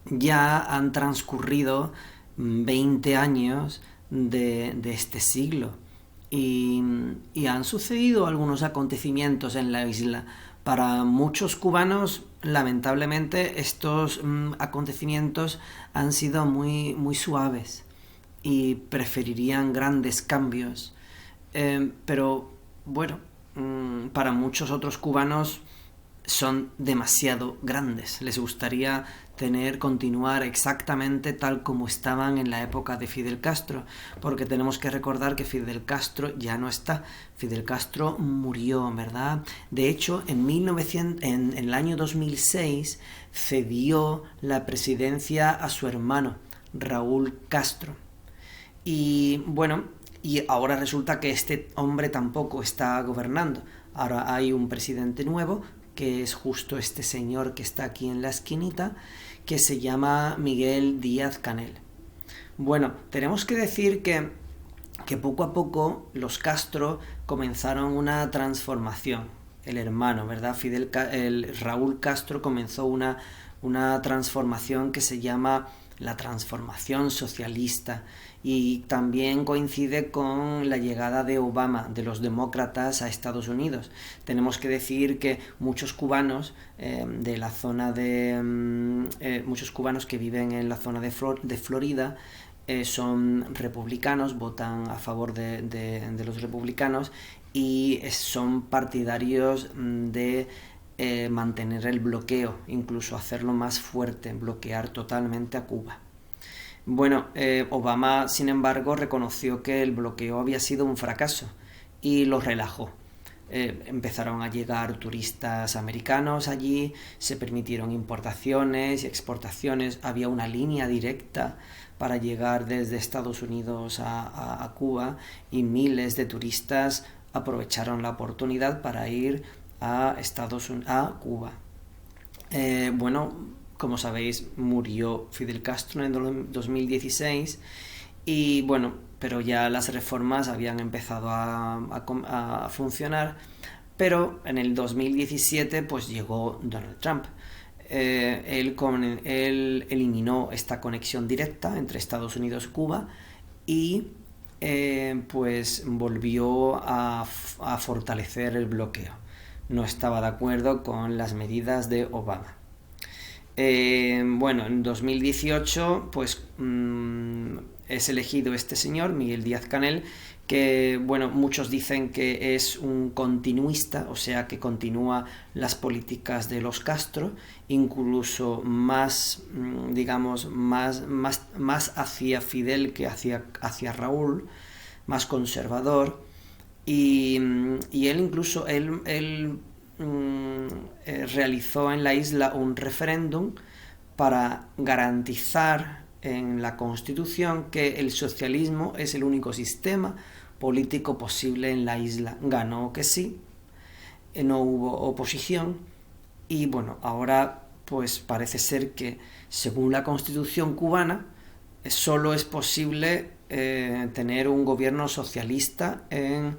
ya han transcurrido 20 años de este siglo y han sucedido algunos acontecimientos en la isla. Para muchos cubanos, lamentablemente, estos acontecimientos han sido muy suaves y preferirían grandes cambios. Pero bueno, para muchos otros cubanos son demasiado grandes. Les gustaría continuar exactamente tal como estaban en la época de Fidel Castro, porque tenemos que recordar que Fidel Castro ya no está. Fidel Castro murió, ¿verdad? De hecho, en el año 2006 cedió la presidencia a su hermano, Raúl Castro. Y bueno, y ahora resulta que este hombre tampoco está gobernando. Ahora hay un presidente nuevo, que es justo este señor que está aquí en la esquinita, que se llama Miguel Díaz-Canel. Bueno, tenemos que decir que poco a poco los Castro comenzaron una transformación. El hermano, ¿verdad? El Raúl Castro comenzó una transformación que se llama la transformación socialista, y también coincide con la llegada de Obama, de los demócratas, a Estados Unidos. Tenemos que decir que muchos cubanos de la zona de muchos cubanos que viven en la zona de Florida son republicanos, votan a favor de los republicanos y son partidarios de mantener el bloqueo, incluso hacerlo más fuerte, bloquear totalmente a Cuba. Bueno, Obama, sin embargo, reconoció que el bloqueo había sido un fracaso y lo relajó. Empezaron a llegar turistas americanos allí, se permitieron importaciones y exportaciones, había una línea directa para llegar desde Estados Unidos a Cuba, y miles de turistas aprovecharon la oportunidad para ir a Cuba. Bueno, como sabéis, murió Fidel Castro en el 2016 y bueno, pero ya las reformas habían empezado a funcionar, pero en el 2017 pues llegó Donald Trump. Él eliminó esta conexión directa entre Estados Unidos y Cuba y pues volvió a fortalecer el bloqueo. No estaba de acuerdo con las medidas de Obama. Bueno, en 2018 pues es elegido este señor, Miguel Díaz-Canel, que bueno, muchos dicen que es un continuista, o sea que continúa las políticas de los Castro, incluso más, digamos, más hacia Fidel que hacia Raúl, más conservador, y él incluso, realizó en la isla un referéndum para garantizar en la Constitución que el socialismo es el único sistema político posible en la isla. Ganó que sí, no hubo oposición, y bueno, ahora pues parece ser que según la Constitución cubana solo es posible tener un gobierno socialista en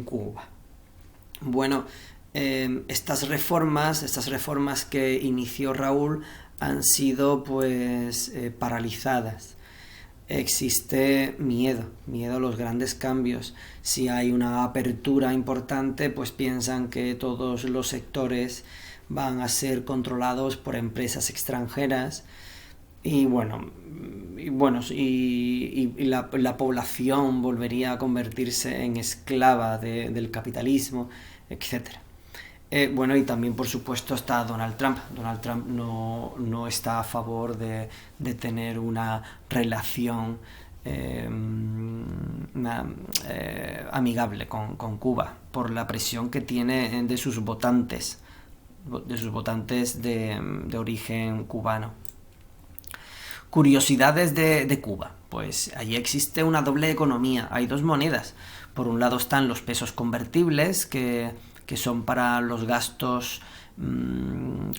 Cuba. Bueno, estas reformas que inició Raúl han sido pues paralizadas. Existe miedo a los grandes cambios. Si hay una apertura importante, pues piensan que todos los sectores van a ser controlados por empresas extranjeras, y bueno, la población volvería a convertirse en esclava del capitalismo, etcétera. Bueno, y también por supuesto está Donald Trump. Donald Trump no está a favor de tener una relación amigable con Cuba, por la presión que tiene de sus votantes de origen cubano. Curiosidades de Cuba. Pues allí existe una doble economía, hay dos monedas. Por un lado están los pesos convertibles, que son para los gastos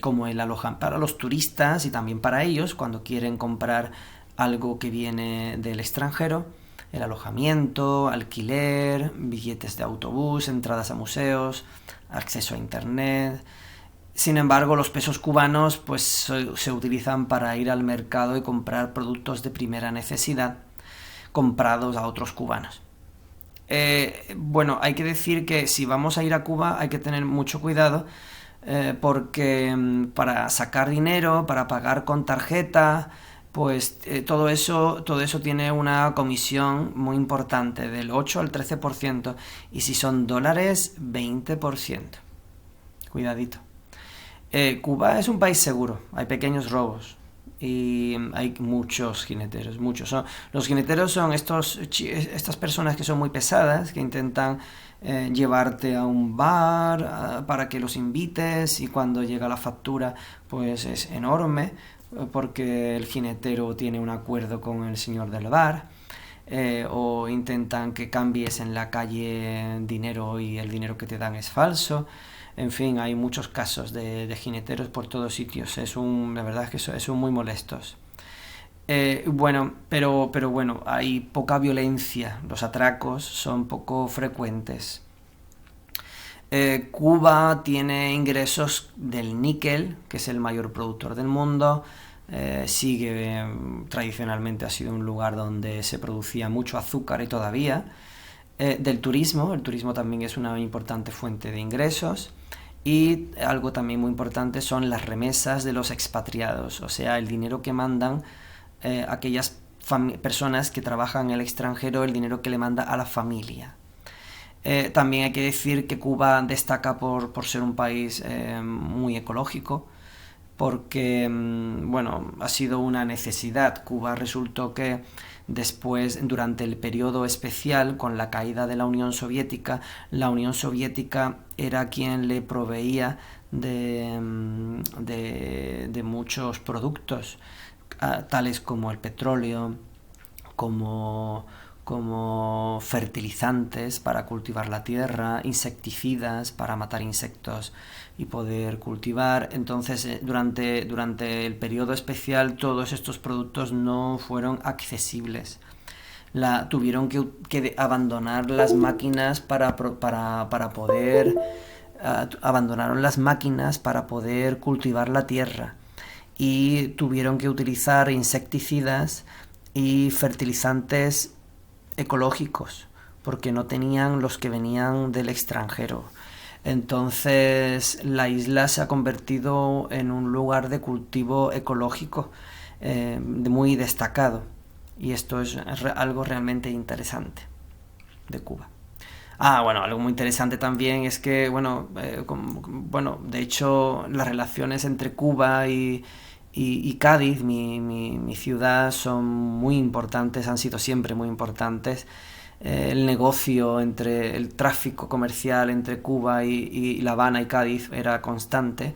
como el alojamiento para los turistas y también para ellos cuando quieren comprar algo que viene del extranjero, el alojamiento, alquiler, billetes de autobús, entradas a museos, acceso a internet, Sin embargo, los pesos cubanos pues se utilizan para ir al mercado y comprar productos de primera necesidad comprados a otros cubanos. Bueno, hay que decir que si vamos a ir a Cuba hay que tener mucho cuidado porque para sacar dinero, para pagar con tarjeta, pues todo eso tiene una comisión muy importante, del 8 al 13%, y si son dólares, 20%. Cuidadito. Cuba es un país seguro, hay pequeños robos y hay muchos jineteros, muchos. Los jineteros son estas personas que son muy pesadas, que intentan llevarte a un bar para que los invites, y cuando llega la factura pues es enorme porque el jinetero tiene un acuerdo con el señor del bar. O intentan que cambies en la calle dinero y el dinero que te dan es falso. En fin, hay muchos casos de jineteros por todos sitios. La verdad es que son muy molestos. Bueno, pero bueno, hay poca violencia. Los atracos son poco frecuentes. Cuba tiene ingresos del níquel, que es el mayor productor del mundo. Tradicionalmente ha sido un lugar donde se producía mucho azúcar y todavía. Del turismo, el turismo también es una importante fuente de ingresos. Y algo también muy importante son las remesas de los expatriados, o sea, el dinero que mandan aquellas personas que trabajan en el extranjero, el dinero que le manda a la familia. También hay que decir que Cuba destaca por ser un país muy ecológico, porque bueno, ha sido una necesidad. Cuba resultó que después, durante el periodo especial, con la caída de la Unión Soviética era quien le proveía de muchos productos, tales como el petróleo, como fertilizantes para cultivar la tierra, insecticidas para matar insectos y poder cultivar. Entonces, durante el periodo especial, todos estos productos no fueron accesibles. Tuvieron que abandonar las máquinas para poder abandonaron las máquinas para poder cultivar la tierra, y tuvieron que utilizar insecticidas y fertilizantes ecológicos porque no tenían los que venían del extranjero. Entonces la isla se ha convertido en un lugar de cultivo ecológico muy destacado, y esto es algo realmente interesante de Cuba. Bueno, algo muy interesante también es que, de hecho, las relaciones entre Cuba y Cádiz, mi ciudad, son muy importantes, han sido siempre muy importantes. El negocio el tráfico comercial entre Cuba y La Habana y Cádiz era constante,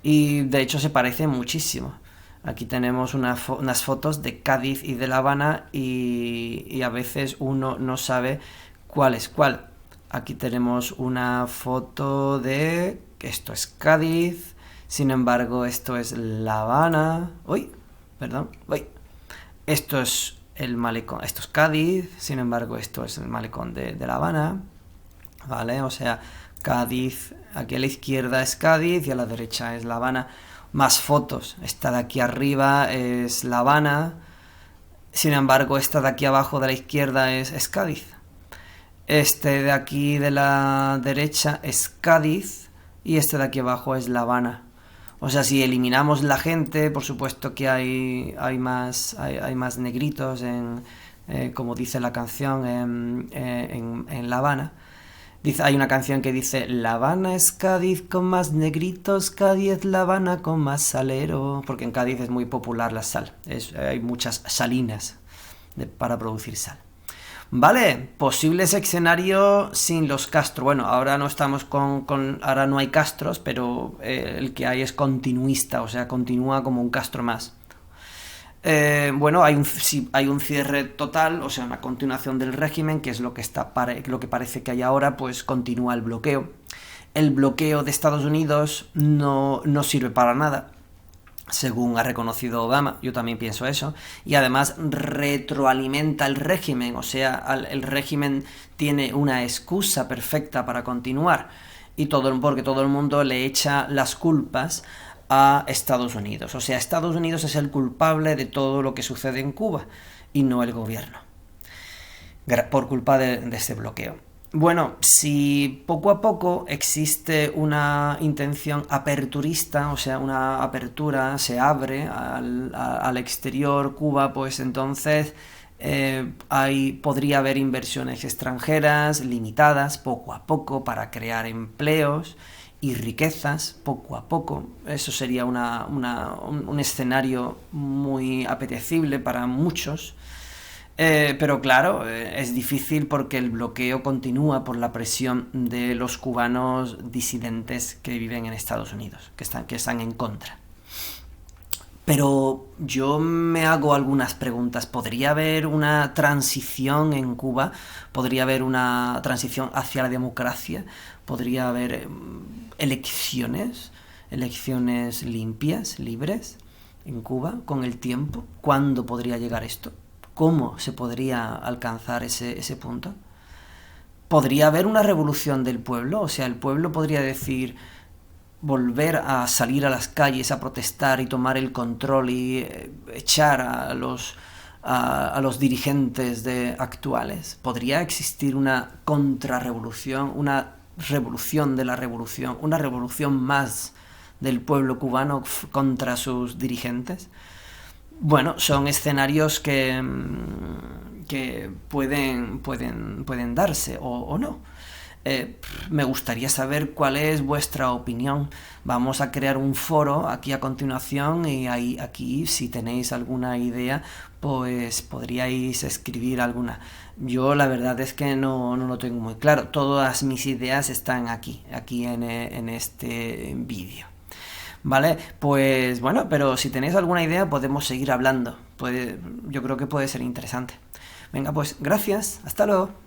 y de hecho se parece muchísimo. Aquí tenemos unas fotos de Cádiz y de La Habana, y a veces uno no sabe cuál es cuál. Aquí tenemos una foto de... Esto es Cádiz, sin embargo esto es La Habana. Esto es el malecón, esto es Cádiz, sin embargo esto es el malecón de La Habana, ¿vale? O sea, Cádiz, aquí a la izquierda es Cádiz y a la derecha es La Habana. Más fotos, esta de aquí arriba es La Habana, sin embargo esta de aquí abajo de la izquierda es Cádiz. Este de aquí de la derecha es Cádiz y este de aquí abajo es La Habana. O sea, si eliminamos la gente, por supuesto que hay más negritos, como dice la canción, en La Habana. Hay una canción que dice: La Habana es Cádiz con más negritos, Cádiz es La Habana con más salero. Porque en Cádiz es muy popular la sal, hay muchas salinas para producir sal. Vale, posibles escenarios sin los castros. Bueno, ahora no estamos ahora no hay castros, pero el que hay es continuista, o sea, continúa como un castro más. Hay un cierre total, o sea, una continuación del régimen, que es lo que parece que hay ahora, pues continúa el bloqueo. El bloqueo de Estados Unidos no sirve para nada, según ha reconocido Obama. Yo también pienso eso, y además retroalimenta el régimen, o sea, el régimen tiene una excusa perfecta para continuar, porque todo el mundo le echa las culpas a Estados Unidos. O sea, Estados Unidos es el culpable de todo lo que sucede en Cuba y no el gobierno, por culpa de este bloqueo. Bueno, si poco a poco existe una intención aperturista, o sea, una apertura, se abre al exterior Cuba, pues entonces podría haber inversiones extranjeras limitadas poco a poco para crear empleos y riquezas poco a poco. Eso sería un escenario muy apetecible para muchos. Pero claro, es difícil porque el bloqueo continúa por la presión de los cubanos disidentes que viven en Estados Unidos, que están en contra. Pero yo me hago algunas preguntas. ¿Podría haber una transición en Cuba? ¿Podría haber una transición hacia la democracia? ¿Podría haber elecciones limpias, libres en Cuba con el tiempo? ¿Cuándo podría llegar esto? ¿Cómo se podría alcanzar ese punto? ¿Podría haber una revolución del pueblo? O sea, el pueblo podría volver a salir a las calles a protestar y tomar el control y echar a los dirigentes actuales. ¿Podría existir una contrarrevolución, una revolución de la revolución, una revolución más del pueblo cubano contra sus dirigentes? Bueno, son escenarios que pueden darse o no. Me gustaría saber cuál es vuestra opinión. Vamos a crear un foro aquí a continuación y aquí si tenéis alguna idea pues podríais escribir alguna. Yo la verdad es que no lo tengo muy claro. Todas mis ideas están aquí en este vídeo. ¿Vale? Pues bueno, pero si tenéis alguna idea podemos seguir hablando. Yo creo que puede ser interesante. Venga, pues gracias. Hasta luego.